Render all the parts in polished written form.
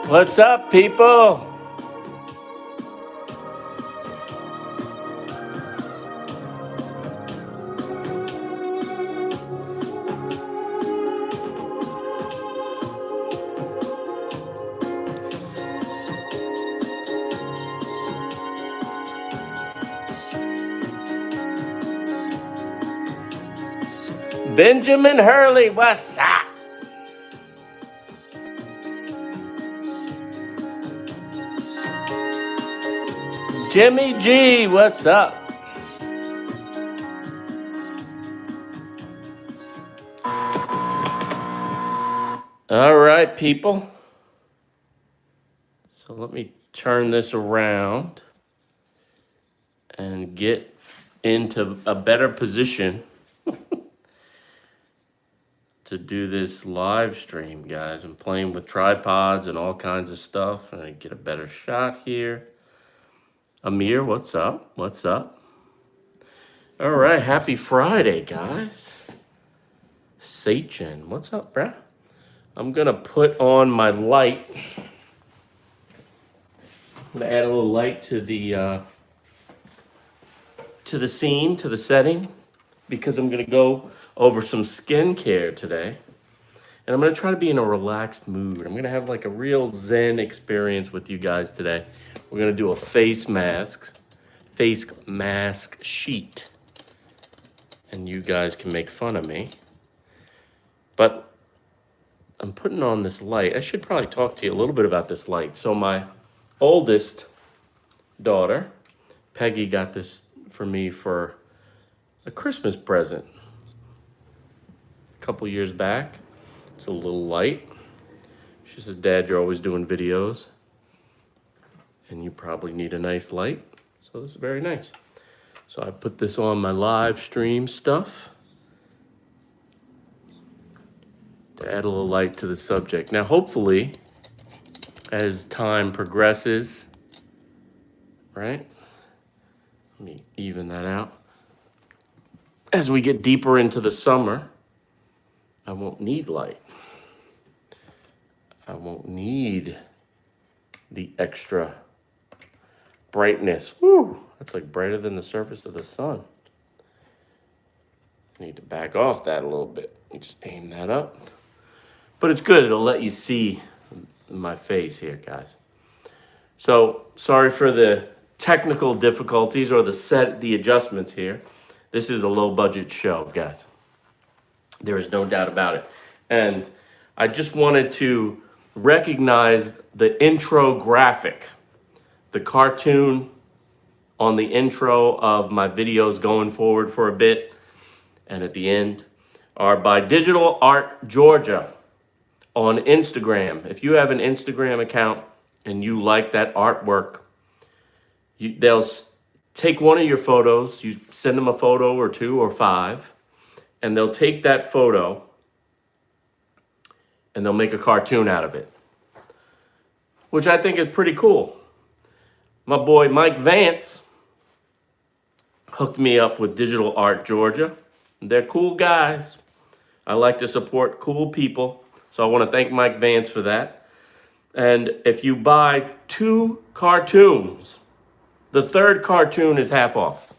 What's up, people? Benjamin Hurley, what's up? Jimmy G, what's up? All right, people. So let me turn this around and get into a better position to do this live stream, guys. I'm playing with tripods and all kinds of stuff, and I get a better shot here. Amir, what's up? What's up? All right, happy Friday, guys. Sachin, what's up, bruh? I'm gonna put on my light. I'm gonna add a little light to the scene, to the setting, because I'm gonna go over some skincare today. And I'm gonna try to be in a relaxed mood. I'm gonna have like a real Zen experience with you guys today. We're gonna do a face mask sheet. And you guys can make fun of me. But I'm putting on this light. I should probably talk to you a little bit about this light. So my oldest daughter, Peggy, got this for me for a Christmas present a couple years back. It's a little light. She said, Dad, you're always doing videos, and you probably need a nice light. So this is very nice. So I put this on my live stream stuff to add a little light to the subject. Now, hopefully, as time progresses, right? Let me even that out. As we get deeper into the summer, I won't need light. I won't need the extra brightness. Woo! That's like brighter than the surface of the sun. I need to back off that a little bit. You just aim that up. But it's good. It'll let you see my face here, guys. So sorry for the technical difficulties or the adjustments here. This is a low budget show, guys. There is no doubt about it. And I just wanted to recognize the intro graphic, the cartoon on the intro of my videos going forward for a bit and at the end are by Digital Art Georgia on Instagram. If you have an Instagram account and you like that artwork, they'll take one of your photos, you send them a photo or two or five, and they'll take that photo and they'll make a cartoon out of it, which I think is pretty cool. My boy Mike Vance hooked me up with Digital Art Georgia. They're cool guys. I like to support cool people, so I want to thank Mike Vance for that. And if you buy 2 cartoons, the third cartoon is half off.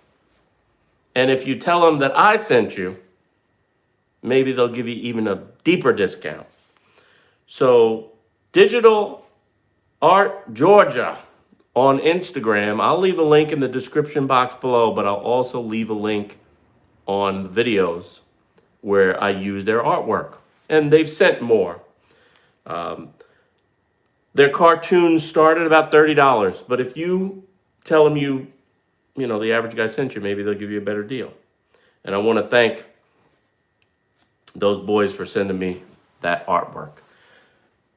And if you tell them that I sent you, maybe they'll give you even a deeper discount. So Digital Art Georgia on Instagram. I'll leave a link in the description box below, but I'll also leave a link on the videos where I use their artwork. And they've sent more. Their cartoons start at about $30, but if you tell them you know, the average guy sent you, maybe they'll give you a better deal. And I want to thank those boys for sending me that artwork.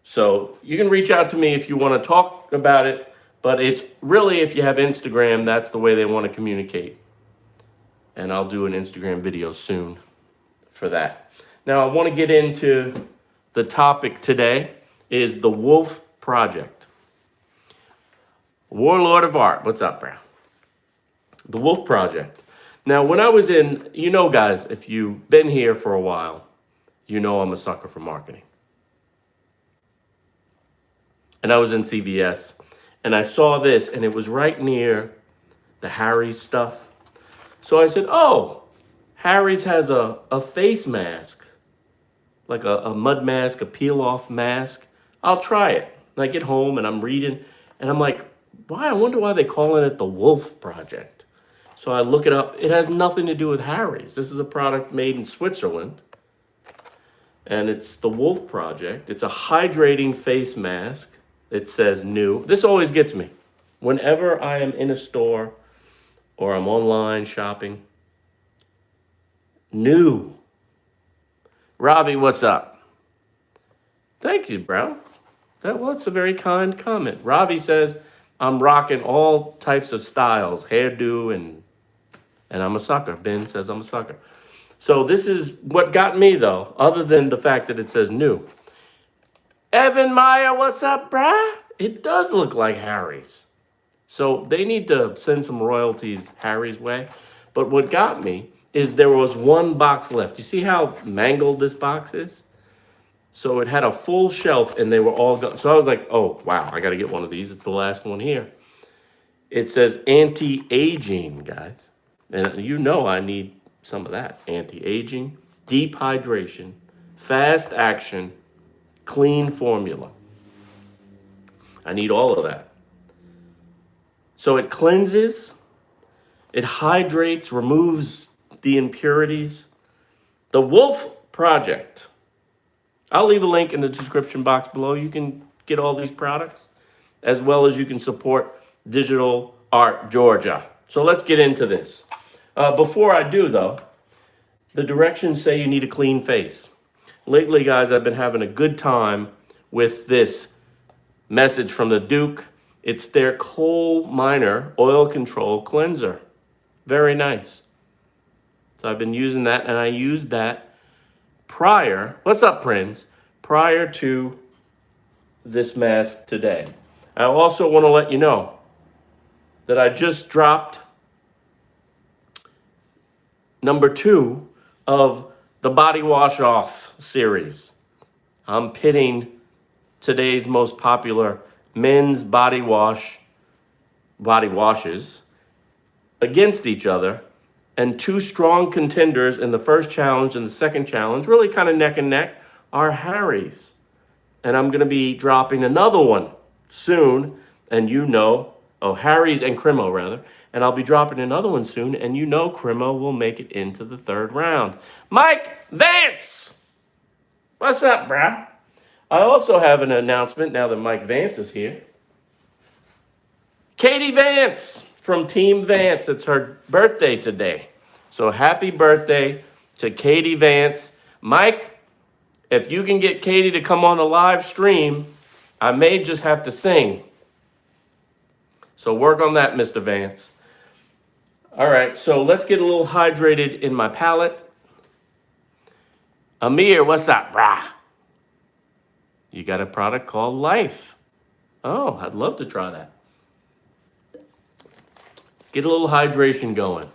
So you can reach out to me if you want to talk about it, but it's really, if you have Instagram, that's the way they want to communicate. And I'll do an Instagram video soon for that. Now, I want to get into the topic today is the Wolf Project. Warlord of Art. What's up, bro? The Wolf Project. Now, when I was in, you know, guys, if you've been here for a while, you know I'm a sucker for marketing. and I was in CVS, and I saw this, and it was right near the Harry's stuff. So I said, oh, Harry's has a face mask, like a mud mask, a peel-off mask. I'll try it. And I get home, and I'm reading, and I'm like, why? I wonder why they're calling it the Wolf Project. So I look it up. It has nothing to do with Harry's. This is a product made in Switzerland, and it's the Wolf Project. It's a hydrating face mask. It says new. This always gets me. Whenever I am in a store or I'm online shopping, new. Ravi, what's up? Thank you, bro. That's a very kind comment. Ravi says, I'm rocking all types of styles, hairdo, and I'm a sucker. Ben says I'm a sucker. So this is what got me, though, other than the fact that it says new. Evan Meyer, what's up, bruh? It does look like Harry's. So they need to send some royalties Harry's way. But what got me is there was one box left. You see how mangled this box is? So it had a full shelf and they were all gone. So I was like, oh, wow, I got to get one of these. It's the last one here. It says anti-aging, guys. And you know I need some of that. Anti-aging, deep hydration, fast action, clean formula. I need all of that. So it cleanses, it hydrates, removes the impurities. The Wolf Project. I'll leave a link in the description box below. You can get all these products, as well as you can support Digital Art Georgia. So let's get into this. Before I do, though, the directions say you need a clean face. Lately, guys, I've been having a good time with this message from the Duke. It's their coal miner oil control cleanser. Very nice. So I've been using that, and I used that prior, what's up, Prince? Prior to this mask today. I also want to let you know that I just dropped number 2 of the Body Wash Off series. I'm pitting today's most popular men's body washes against each other, and 2 strong contenders in the first challenge and the second challenge, really kind of neck and neck, are Harry's. And I'm going to be dropping another one soon, and Harry's and Cremo rather, and I'll be dropping another one soon, and Cremo will make it into the 3rd round. Mike Vance! What's up, bruh? I also have an announcement now that Mike Vance is here. Katie Vance from Team Vance. It's her birthday today. So happy birthday to Katie Vance. Mike, if you can get Katie to come on the live stream, I may just have to sing. So work on that, Mr. Vance. All right, so let's get a little hydrated in my palate. Amir, what's up, brah? You got a product called Life. Oh, I'd love to try that. Get a little hydration going.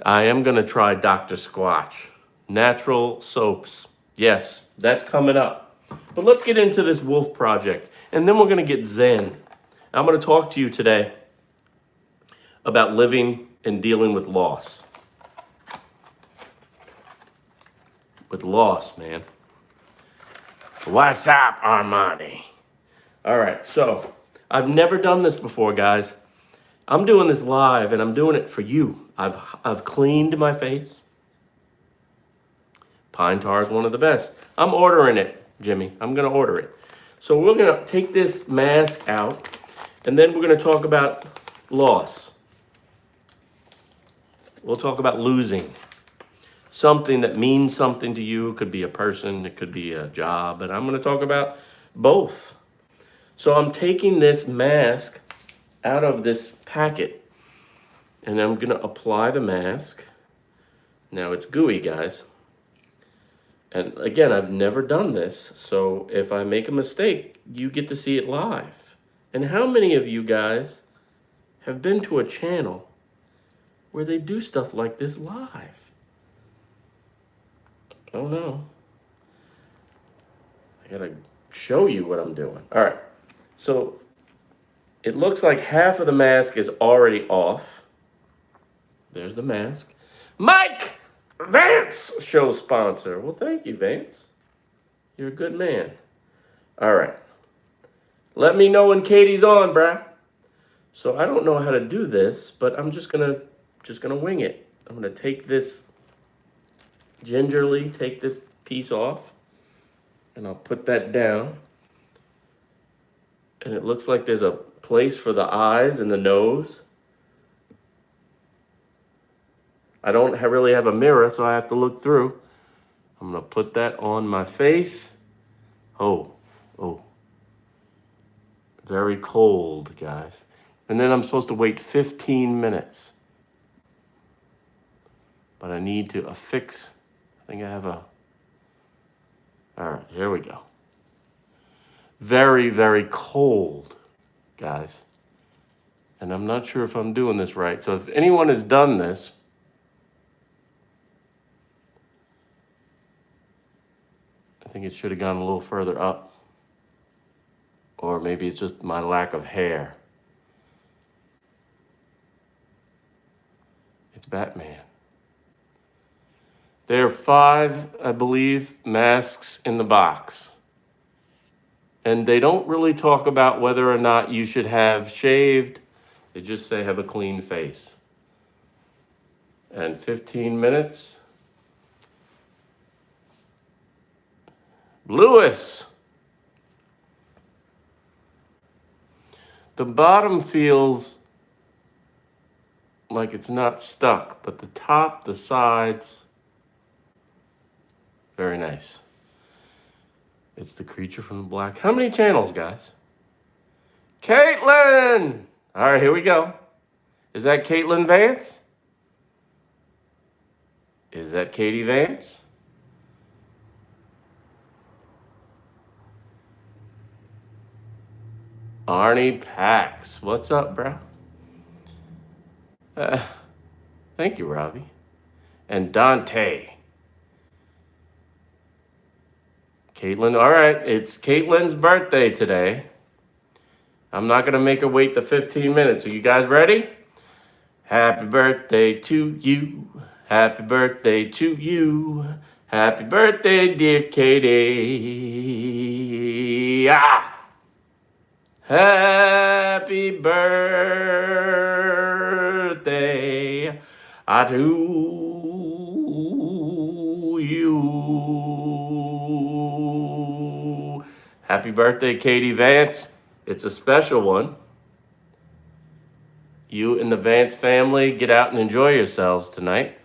I am going to try Dr. Squatch. Natural soaps. Yes, that's coming up. But let's get into this Wolf Project. And then we're going to get zen. I'm going to talk to you today about living and dealing with loss. With loss, man. What's up, Armani? All right, so I've never done this before, guys. I'm doing this live, and I'm doing it for you. I've cleaned my face. Pine tar is one of the best. I'm ordering it, Jimmy. I'm going to order it. So we're going to take this mask out, and then we're going to talk about loss. We'll talk about losing. Something that means something to you. It could be a person, it could be a job, and I'm going to talk about both. So I'm taking this mask out of this packet, and I'm going to apply the mask. Now it's gooey, guys. And again, I've never done this, so if I make a mistake, you get to see it live. And how many of you guys have been to a channel where they do stuff like this live? Oh no. I gotta show you what I'm doing. All right. So it looks like half of the mask is already off. There's the mask. Mike Vance, show sponsor. Well, thank you, Vance. You're a good man. All right. Let me know when Katie's on, bruh. So I don't know how to do this, but I'm just gonna wing it. I'm gonna take this gingerly, take this piece off, and I'll put that down. And it looks like there's a place for the eyes and the nose. I don't really have a mirror, so I have to look through. I'm gonna put that on my face. Oh. Very cold, guys. And then I'm supposed to wait 15 minutes. But I need to affix, I think I have a, all right, here we go. Very, very cold, guys. And I'm not sure if I'm doing this right. So if anyone has done this, I think it should have gone a little further up. Or maybe it's just my lack of hair. It's Batman. There are 5, I believe, masks in the box. And they don't really talk about whether or not you should have shaved. They just say have a clean face. And 15 minutes. Lewis. The bottom feels like it's not stuck, but the top, the sides, very nice. It's the creature from the black. How many channels, guys? Caitlin! All right, here we go. Is that Caitlin Vance? Is that Katie Vance? Arnie Pax. What's up, bro? Thank you, Ravi. And Dante. Caitlin, all right, it's Caitlin's birthday today. I'm not going to make her wait the 15 minutes. Are you guys ready? Happy birthday to you. Happy birthday to you. Happy birthday, dear Katie. Ah! Happy birthday to you. Happy birthday, Katie Vance. It's a special one. You and the Vance family get out and enjoy yourselves tonight.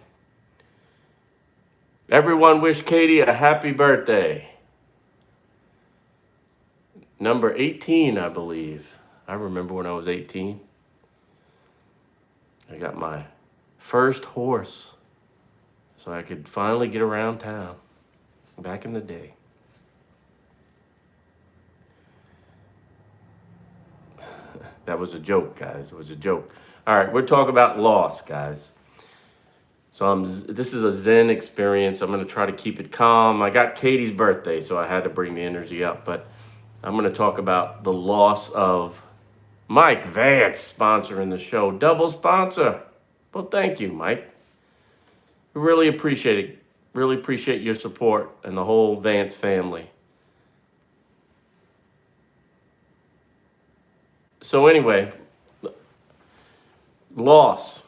Everyone wish Katie a happy birthday. Number 18, I believe. I remember when I was 18. I got my first horse so I could finally get around town back in the day. That was a joke, guys. It was a joke. All right, we're talking about loss, guys. So this is a Zen experience. I'm going to try to keep it calm. I got Katie's birthday, so I had to bring the energy up, but I'm going to talk about the loss of Mike Vance sponsoring the show. Double sponsor. Well, thank you, Mike. We really appreciate it. Really appreciate your support and the whole Vance family. So anyway, loss.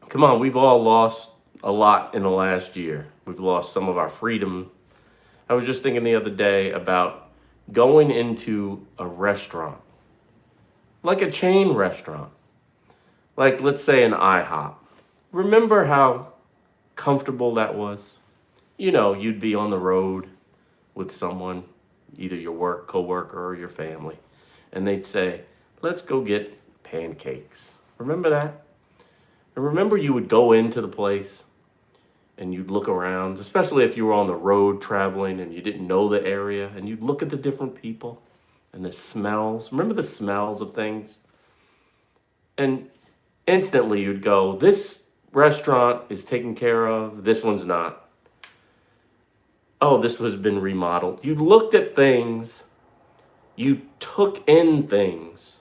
Come on, we've all lost a lot in the last year. We've lost some of our freedom. I was just thinking the other day about going into a restaurant, like a chain restaurant, like let's say an IHOP. Remember how comfortable that was? You know, you'd be on the road with someone, either your coworker or your family, and they'd say, let's go get pancakes. Remember that? And remember you would go into the place and you'd look around, especially if you were on the road traveling and you didn't know the area, and you'd look at the different people and the smells. Remember the smells of things? And instantly you'd go, this restaurant is taken care of, this one's not. oh, this was been remodeled. You looked at things, you took in things,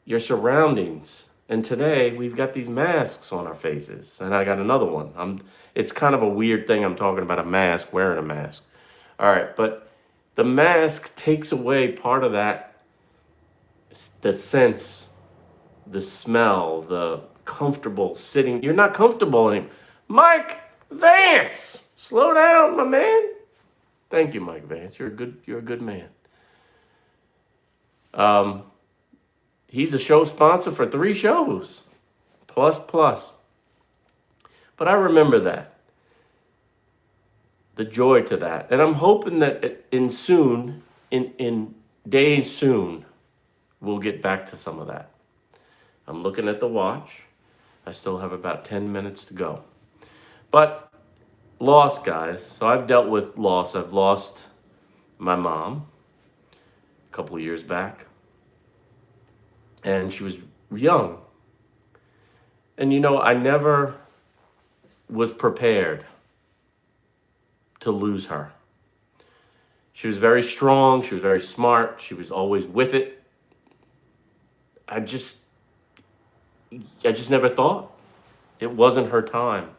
your surroundings. And today we've got these masks on our faces. And I got another one. It's kind of a weird thing. I'm talking about a mask, wearing a mask. All right, but the mask takes away part of that, the sense, the smell, the comfortable sitting. You're not comfortable anymore. Mike Vance, slow down, my man. Thank you, Mike Vance. You're a good man. He's a show sponsor for 3 shows, plus. But I remember that, the joy to that, and I'm hoping that in days soon, we'll get back to some of that. I'm looking at the watch. I still have about 10 minutes to go. But loss, guys. So I've dealt with loss. I've lost my mom a couple of years back. And she was young. And I never was prepared to lose her. She was very strong. She was very smart. She was always with it. I just never thought. It wasn't her time.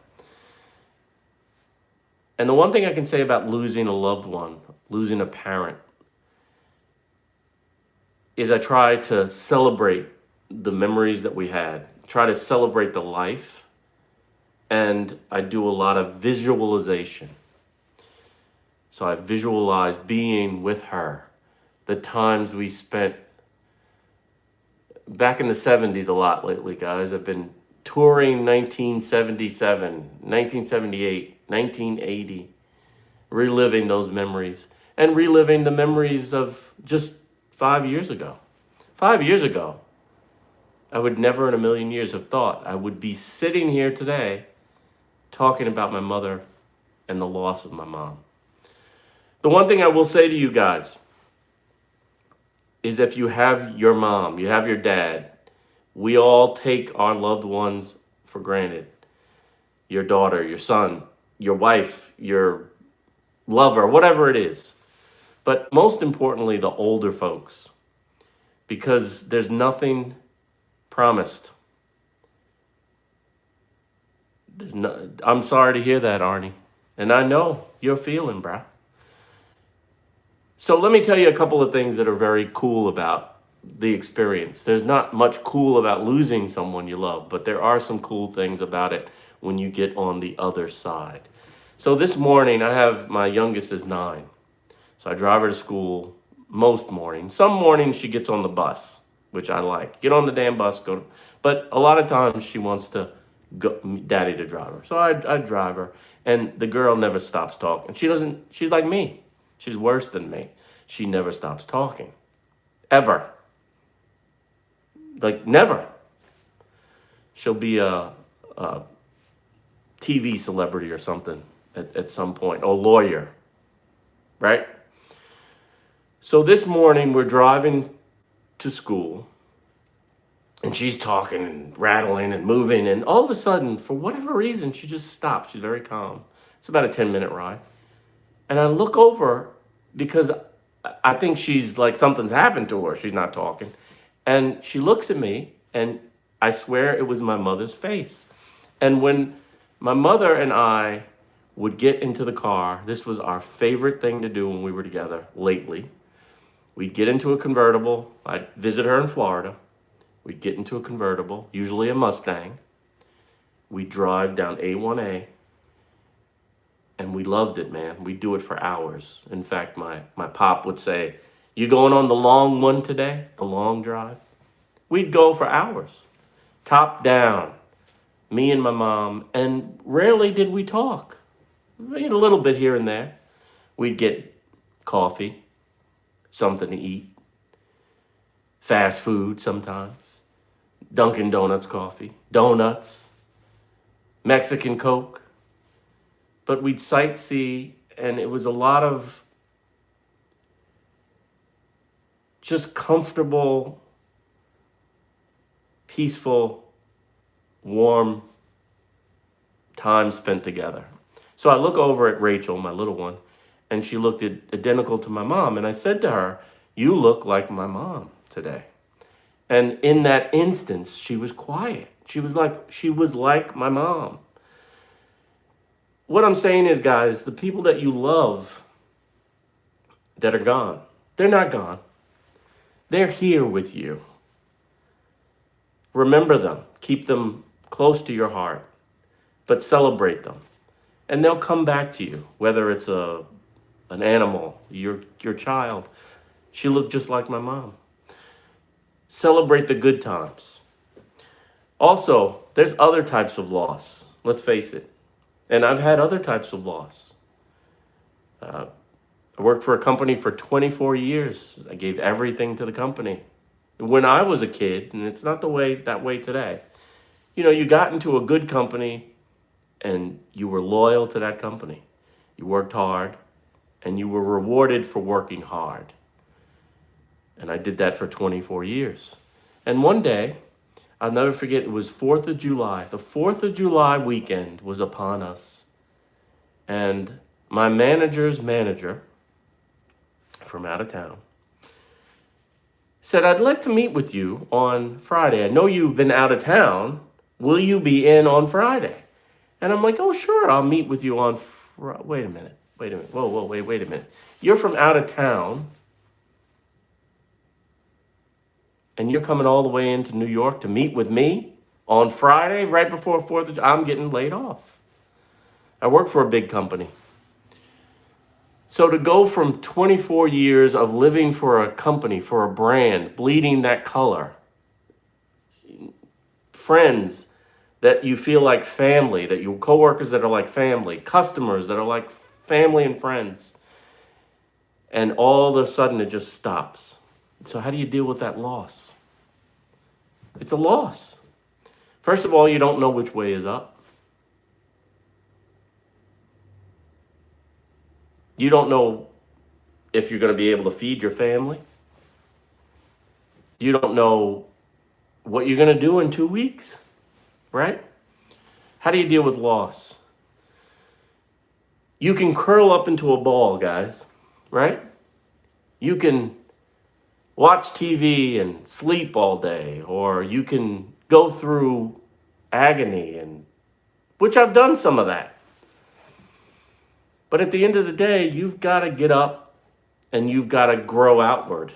And the one thing I can say about losing a loved one, losing a parent, is I try to celebrate the memories that we had, try to celebrate the life, and I do a lot of visualization. So I visualize being with her, the times we spent back in the 70s a lot lately, guys. I've been touring 1977, 1978, 1980, reliving those memories and reliving the memories of just 5 years ago. 5 years ago, I would never in a million years have thought I would be sitting here today talking about my mother and the loss of my mom. The one thing I will say to you guys is if you have your mom, you have your dad, we all take our loved ones for granted. Your daughter, your son, your wife, your lover, whatever it is. But most importantly, the older folks, because there's nothing promised. I'm sorry to hear that, Arnie. And I know you're feeling, bruh. So let me tell you a couple of things that are very cool about the experience. There's not much cool about losing someone you love, but there are some cool things about it when you get on the other side. So this morning, I have my youngest is 9. So I drive her to school most mornings. Some mornings she gets on the bus, which I like. Get on the damn bus, go. But a lot of times she wants to go, daddy to drive her. So I drive her, and the girl never stops talking. She's like me. She's worse than me. She never stops talking. Ever. Like, never. She'll be a TV celebrity or something at some point. Or lawyer. Right? So this morning, we're driving to school. And she's talking and rattling and moving. And all of a sudden, for whatever reason, she just stops. She's very calm. It's about a 10-minute ride. And I look over because I think she's like something's happened to her. She's not talking. And she looks at me, and I swear it was my mother's face. And when my mother and I would get into the car, this was our favorite thing to do when we were together lately. We'd get into a convertible. I'd visit her in Florida. We'd get into a convertible, usually a Mustang. We'd drive down A1A. And we loved it, man. We'd do it for hours. In fact, my pop would say, "You going on the long one today? The long drive?" We'd go for hours. Top down. Me and my mom. And rarely did we talk. A little bit here and there. We'd get coffee, something to eat. Fast food sometimes. Dunkin' Donuts coffee. Donuts. Mexican Coke. But we'd sightsee, and it was a lot of just comfortable, peaceful, warm time spent together. So I look over at Rachel, my little one, and she looked identical to my mom. And I said to her, "You look like my mom today." And in that instance, she was quiet. She was like my mom. What I'm saying is, guys, the people that you love that are gone, they're not gone. They're here with you. Remember them. Keep them close to your heart, but celebrate them. And they'll come back to you, whether it's an animal, your child. She looked just like my mom. Celebrate the good times. Also, there's other types of loss. Let's face it. And I've had other types of loss. I worked for a company for 24 years. I gave everything to the company. When I was a kid, and it's not that way today. You know, you got into a good company and you were loyal to that company. You worked hard and you were rewarded for working hard. And I did that for 24 years. And one day, I'll never forget, it was 4th of July. The 4th of July weekend was upon us. And my manager's manager from out of town said, "I'd like to meet with you on Friday. I know you've been out of town. Will you be in on Friday?" And I'm like, "Oh, sure, I'll meet with you on Friday." Wait a minute. Whoa, wait a minute. You're from out of town, and you're coming all the way into New York to meet with me on Friday, right before 4th of July? I'm getting laid off. I work for a big company. So to go from 24 years of living for a company, for a brand, bleeding that color, friends that you feel like family, that your coworkers that are like family, customers that are like family and friends, and all of a sudden it just stops. So how do you deal with that loss? It's a loss. First of all, you don't know which way is up. You don't know if you're going to be able to feed your family. You don't know what you're going to do in 2 weeks, right? How do you deal with loss? You can curl up into a ball, guys, right? You can watch TV and sleep all day, or you can go through agony, and which I've done some of that. But at the end of the day, you've got to get up and you've got to grow outward.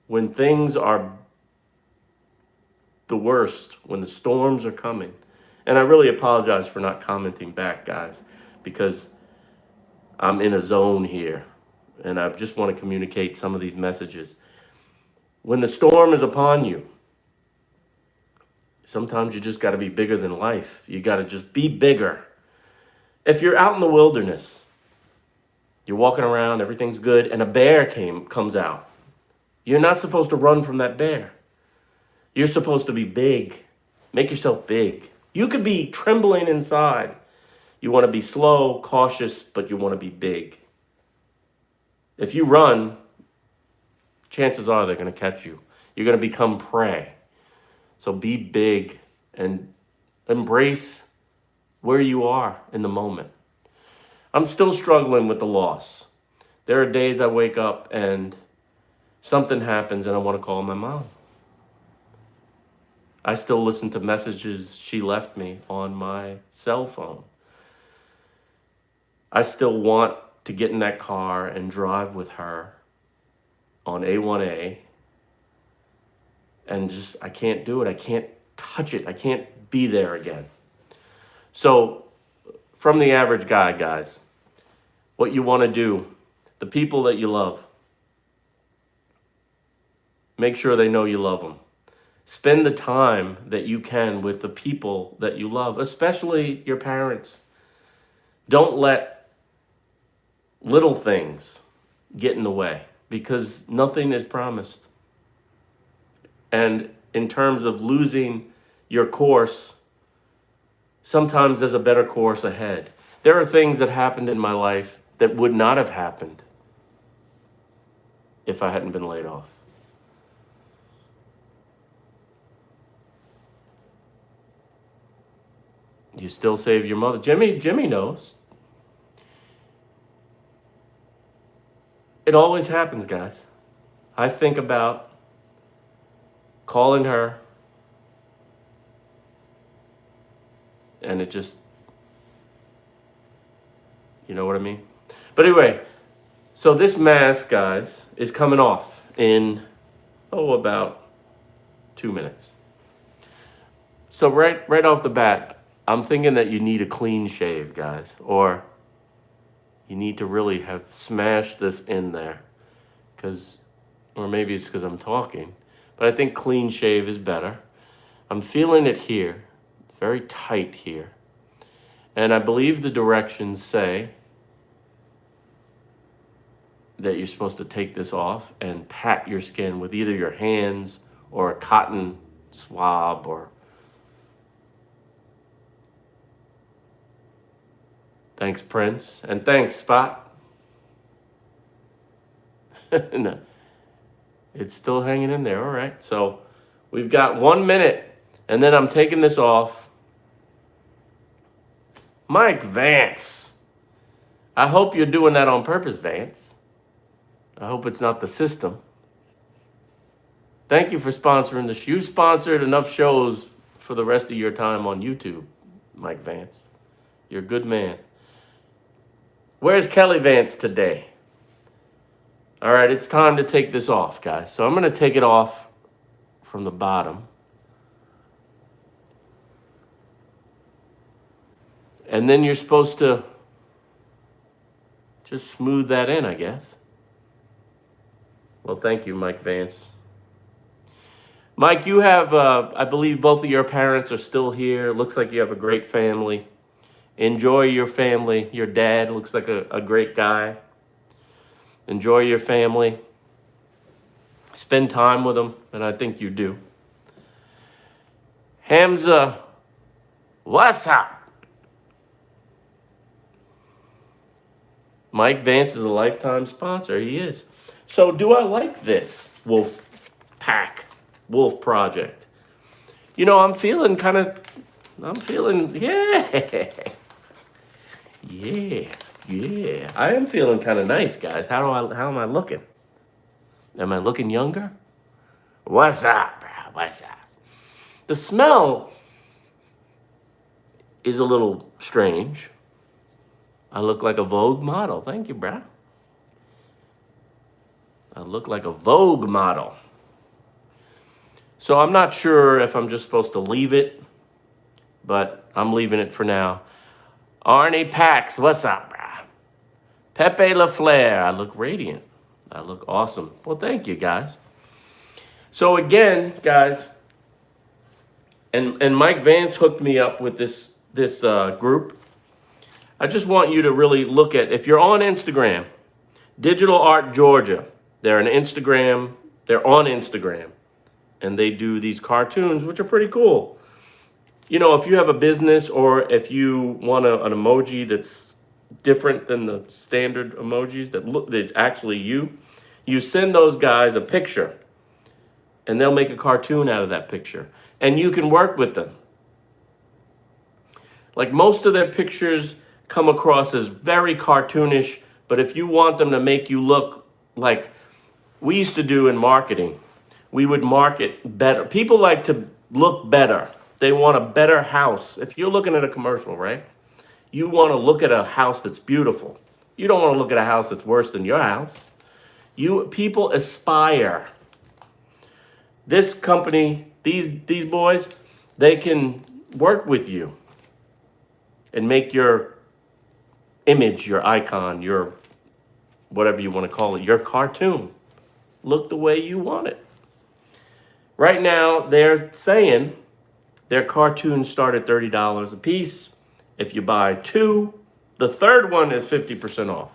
When things are the worst, when the storms are coming. And I really apologize for not commenting back, guys, because I'm in a zone here and I just want to communicate some of these messages. When the storm is upon you, sometimes you just got to be bigger than life. You got to just be bigger. If you're out in the wilderness, you're walking around, everything's good, and a bear comes out. You're not supposed to run from that bear. You're supposed to be big. Make yourself big. You could be trembling inside. You want to be slow, cautious, but you want to be big. If you run, chances are they're going to catch you. You're going to become prey. So be big and embrace where you are in the moment. I'm still struggling with the loss. There are days I wake up and something happens and I want to call my mom. I still listen to messages she left me on my cell phone. I still want to get in that car and drive with her on A1A. And just, I can't do it. I can't touch it. I can't be there again. So, from the average guy, guys, what you want to do, the people that you love, make sure they know you love them. Spend the time that you can with the people that you love, especially your parents. Don't let little things get in the way because nothing is promised. And in terms of losing your course, sometimes there's a better course ahead. There are things that happened in my life that would not have happened if I hadn't been laid off. You still save your mother. Jimmy knows. it always happens, guys. I think about calling her, and it just, you know what I mean? But anyway, so this mask, guys, is coming off in, about 2 minutes. So right off the bat, I'm thinking that you need a clean shave, guys, or you need to really have smashed this in there, or maybe it's because I'm talking, but I think clean shave is better. I'm feeling it here. It's very tight here. And I believe the directions say that you're supposed to take this off and pat your skin with either your hands or a cotton swab or... Thanks, Prince. And thanks, Spot. No, it's still hanging in there. All right. So we've got 1 minute, and then I'm taking this off. Mike Vance. I hope you're doing that on purpose, Vance. I hope it's not the system. Thank you for sponsoring the show. You sponsored enough shows for the rest of your time on YouTube, Mike Vance. You're a good man. Where's Kelly Vance today? All right, it's time to take this off, guys. So I'm going to take it off from the bottom. And then you're supposed to just smooth that in, I guess. Well, thank you, Mike Vance. Mike, you have, I believe both of your parents are still here. Looks like you have a great family. Enjoy your family. Your dad looks like a great guy. Enjoy your family. Spend time with them, and I think you do. Hamza, what's up? Mike Vance is a lifetime sponsor. He is. So do I like this Wolf Project? You know, I'm feeling, yeah. Yeah. I am feeling kind of nice, guys. How am I looking? Am I looking younger? What's up, bro? What's up? The smell is a little strange. I look like a Vogue model. Thank you, bro. I look like a Vogue model. So I'm not sure if I'm just supposed to leave it, but I'm leaving it for now. Arnie Pax, what's up, bro? Pepe LaFleur, I look radiant. I look awesome. Well, thank you, guys. So again, guys, and Mike Vance hooked me up with this group. I just want you to really look at, if you're on Instagram, Digital Art Georgia, they're on Instagram, and they do these cartoons, which are pretty cool. You know, if you have a business or if you want an emoji that's different than the standard emojis that's actually you send those guys a picture, and they'll make a cartoon out of that picture, and you can work with them. Like, most of their pictures come across as very cartoonish, but if you want them to make you look like we used to do in marketing, we would market better. People like to look better. They want a better house. If you're looking at a commercial, right? You want to look at a house that's beautiful. You don't want to look at a house that's worse than your house. People aspire. This company, these boys, they can work with you and make your image, your icon, your whatever you want to call it, your cartoon, look the way you want it. Right now, they're saying their cartoons start at $30 a piece. If you buy two, the third one is 50% off.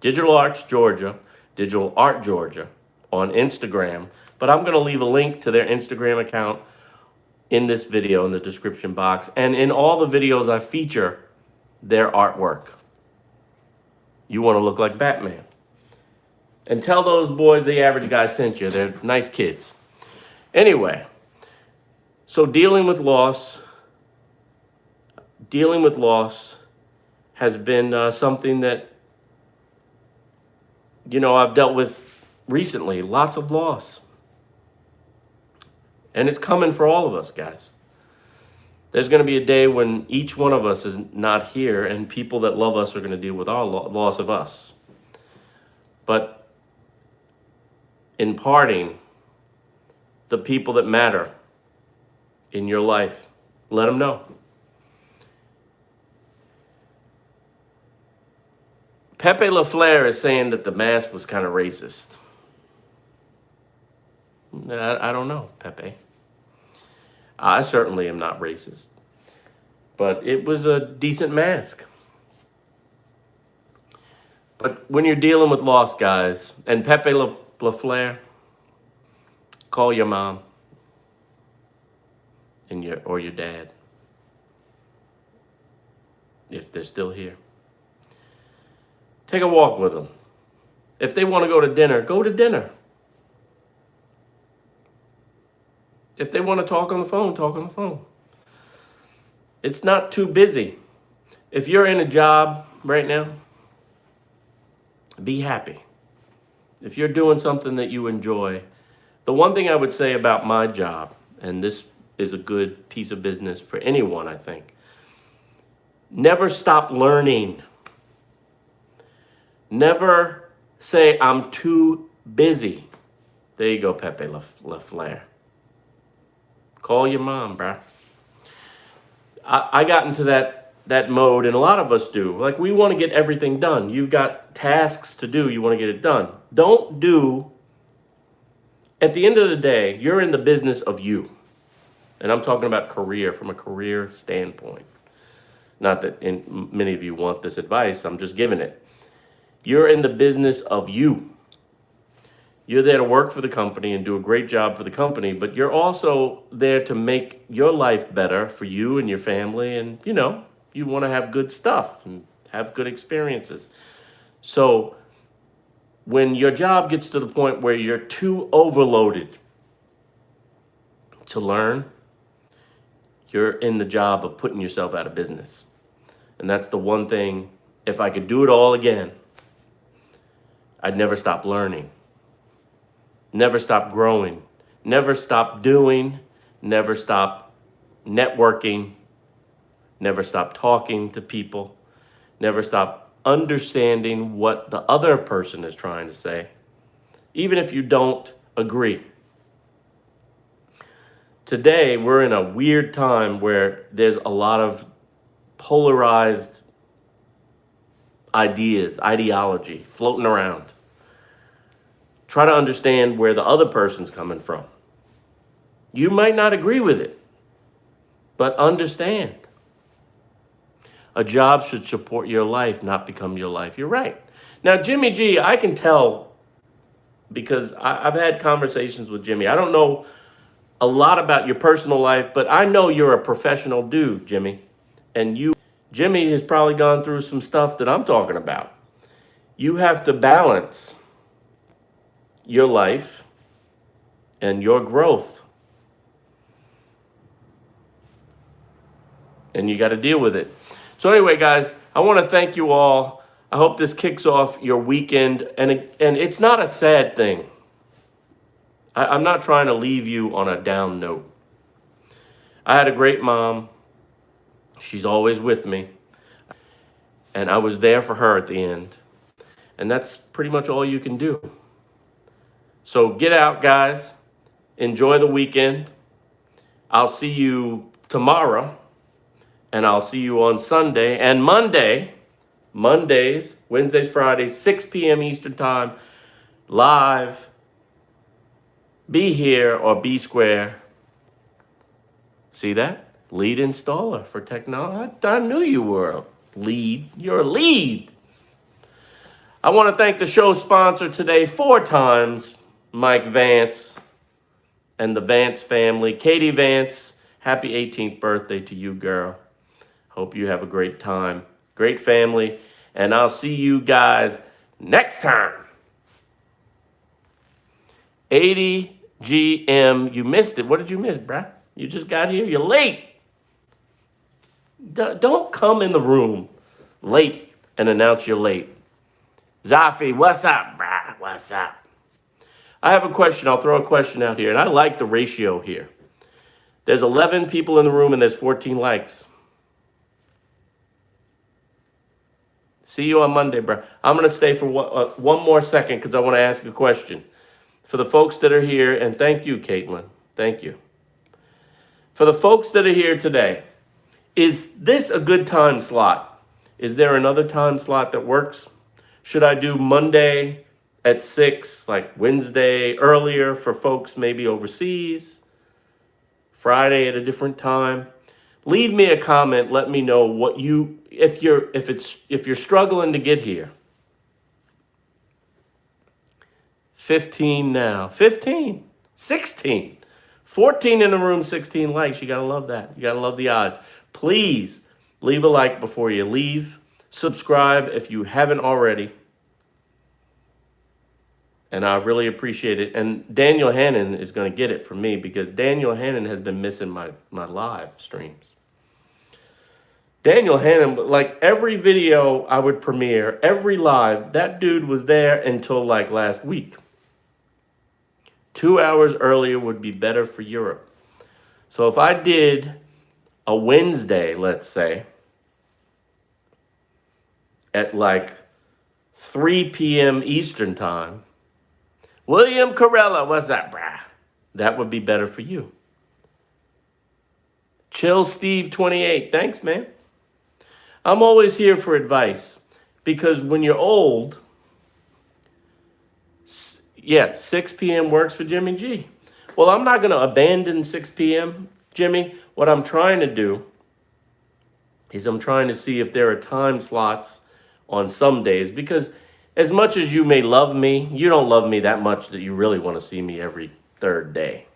Digital Art Georgia on Instagram. But I'm going to leave a link to their Instagram account in this video in the description box. And in all the videos I feature their artwork. You want to look like Batman. And tell those boys the average guy sent you. They're nice kids. Anyway, so dealing with loss has been something that I've dealt with recently lots of loss. And it's coming for all of us, guys. There's going to be a day when each one of us is not here, and people that love us are going to deal with our loss of us. But in parting, the people that matter in your life, let them know. Pepe LaFleur is saying that the mask was kind of racist. I don't know, Pepe. I certainly am not racist. But it was a decent mask. But when you're dealing with loss, guys, and Pepe LaFleur, call your mom and your dad, if they're still here. Take a walk with them. If they want to go to dinner. If they want to talk on the phone, talk on the phone. It's not too busy. If you're in a job right now, be happy. If you're doing something that you enjoy, the one thing I would say about my job, and this is a good piece of business for anyone, I think, never stop learning. Never say, I'm too busy. There you go, Pepe LaFleur. Call your mom, bruh. I got into that mode, and a lot of us do. Like, we want to get everything done. You've got tasks to do. You want to get it done. At the end of the day, you're in the business of you. And I'm talking about career, from a career standpoint. Not that many of you want this advice. I'm just giving it. You're in the business of you. You're there to work for the company and do a great job for the company, but you're also there to make your life better for you and your family. And, you want to have good stuff and have good experiences. So when your job gets to the point where you're too overloaded to learn, you're in the job of putting yourself out of business. And that's the one thing, if I could do it all again, I'd never stop learning. Never stop growing, never stop doing, never stop networking, never stop talking to people, never stop understanding what the other person is trying to say, even if you don't agree. Today, we're in a weird time where there's a lot of polarized ideology floating around. Try to understand where the other person's coming from. You might not agree with it, but understand. A job should support your life, not become your life. You're right. Now, Jimmy G, I can tell because I've had conversations with Jimmy. I don't know a lot about your personal life, but I know you're a professional dude, Jimmy. And Jimmy has probably gone through some stuff that I'm talking about. You have to balance your life and your growth. And you got to deal with it. So anyway, guys, I want to thank you all. I hope this kicks off your weekend. And it's not a sad thing. I'm not trying to leave you on a down note. I had a great mom. She's always with me. And I was there for her at the end. And that's pretty much all you can do. So get out, guys. Enjoy the weekend. I'll see you tomorrow. And I'll see you on Sunday and Monday. Mondays, Wednesdays, Fridays, 6 p.m. Eastern Time. Live. Be here or be square. See that? Lead installer for technology. I knew you were a lead. You're a lead. I want to thank the show sponsor today 4 times, Mike Vance and the Vance family. Katie Vance, happy 18th birthday to you, girl. Hope you have a great time. Great family. And I'll see you guys next time. 80 GM. You missed it. What did you miss, bruh? You just got here. You're late. Don't come in the room late and announce you're late. Zafi, what's up, bruh? What's up? I have a question. I'll throw a question out here, and I like the ratio here. There's 11 people in the room, and there's 14 likes. See you on Monday, bro. I'm going to stay for one more second because I want to ask a question. For the folks that are here, and thank you, Caitlin. Thank you. For the folks that are here today, is this a good time slot? Is there another time slot that works? Should I do Monday at 6, like Wednesday earlier for folks maybe overseas? Friday at a different time? Leave me a comment. Let me know what you, if you're struggling to get here. 15 now. 15. 16. 14 in the room, 16 likes. You got to love that. You got to love the odds. Please leave a like before you leave. Subscribe if you haven't already. And I really appreciate it. And Daniel Hannon is going to get it from me because Daniel Hannon has been missing my live streams. Daniel Hannon, like every video I would premiere, every live, that dude was there until like last week. 2 hours earlier would be better for Europe. So if I did a Wednesday, let's say, at like 3 p.m. Eastern time, William Corella, what's that, brah? That would be better for you. Chill Steve 28, thanks, man. I'm always here for advice because when you're old, yeah, 6 p.m. works for Jimmy G. Well, I'm not going to abandon 6 p.m., Jimmy. What I'm trying to do is I'm trying to see if there are time slots on some days because as much as you may love me, you don't love me that much that you really want to see me every third day.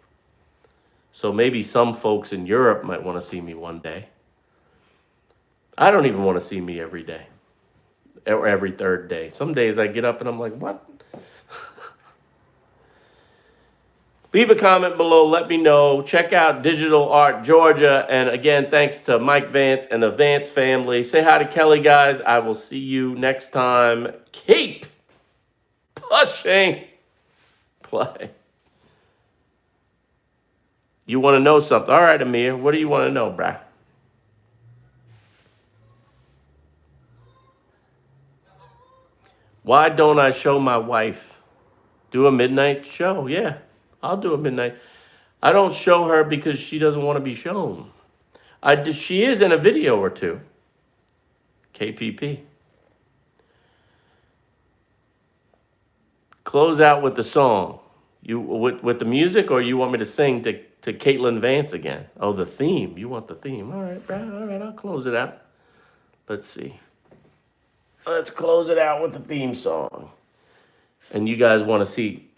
So maybe some folks in Europe might want to see me one day. I don't even want to see me every day or every third day. Some days I get up and I'm like, what? Leave a comment below. Let me know. Check out Digital Art Georgia. And again, thanks to Mike Vance and the Vance family. Say hi to Kelly, guys. I will see you next time. Keep pushing play. You want to know something? All right, Amir. What do you want to know, brah? Why don't I show my wife? Do a midnight show. Yeah, I'll do a midnight. I don't show her because she doesn't want to be shown. She is in a video or two. KPP. Close out with the song. You with the music, or you want me to sing to Caitlin Vance again? Oh, the theme. You want the theme. All right, bro. All right, I'll close it out. Let's see. Let's close it out with the theme song. And you guys want to see...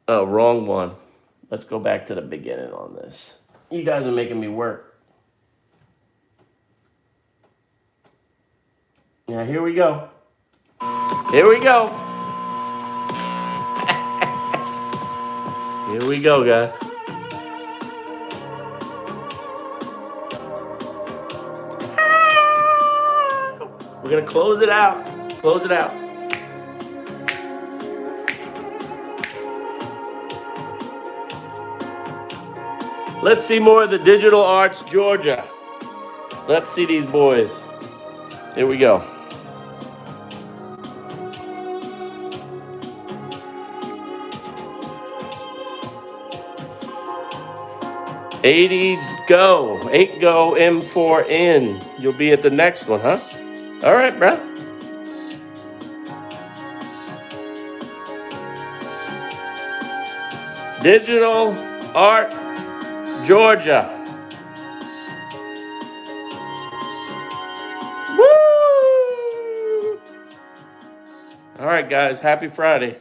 Oh, wrong one. Let's go back to the beginning on this. You guys are making me work. Now, here we go. Here we go. Here we go, guys. We're going to close it out. Close it out. Let's see more of the Digital Arts Georgia. Let's see these boys. Here we go. $80 go. 8 go, M4 in. You'll be at the next one, huh? All right, bruh. Digital Art Georgia. Woo! All right, guys. Happy Friday.